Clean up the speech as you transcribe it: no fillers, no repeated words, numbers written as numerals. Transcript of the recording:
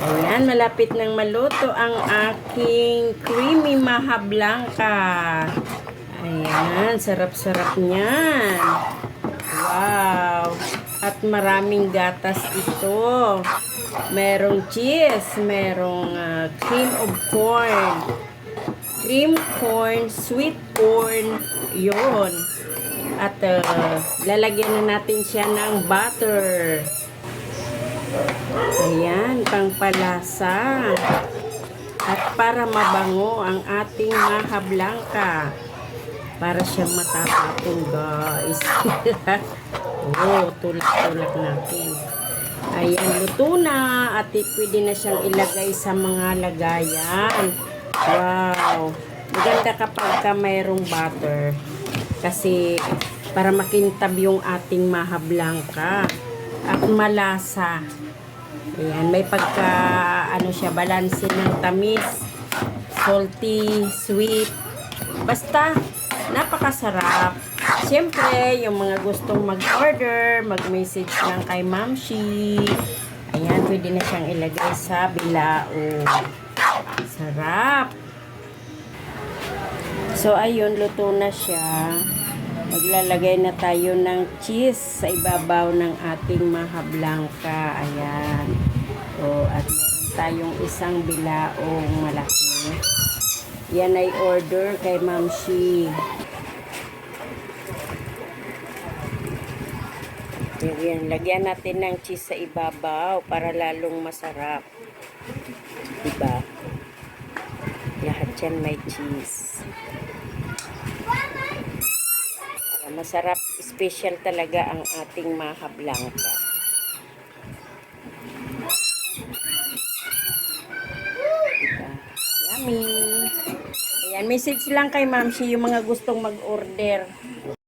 Ayan, malapit nang maluto ang aking creamy maha blanca. Ayan, sarap-sarap niyan. Wow! At maraming gatas ito. Merong cheese, merong cream of corn. Cream corn, sweet corn, yun. At lalagyan na natin siya ng butter. Ayan, pangpalasa. At para mabango ang ating maha blanca. Para siyang matapatong, guys. Oh, tulak-tulak natin. Ayan, luto na. At pwede na siyang ilagay sa mga lagayan. Wow. Maganda kapag ka mayroong butter. Kasi para makintab yung ating maha blanca. At malasa. Ayan, may pagka, ano siya, balanse ng tamis, salty, sweet. Basta, napakasarap. Siyempre, yung mga gustong mag-order, mag-message lang kay Ma'am Shi. Ayan, pwede na siyang ilagay sa bilao. Sarap. So, ayun, luto na siya. Maglalagay na tayo ng cheese sa ibabaw ng ating maha blanca. Ayan. So, at meron tayong isang bilaong malaki. Yan ay order kay Ma'am Shi. Ayan, lagyan natin ng cheese sa ibabaw para lalong masarap. Diba? Lahat yan may cheese. Masarap, special talaga ang ating maha blanca. Diba? Yummy! Ayan, message lang kay Ma'am Shi yung mga gustong mag-order.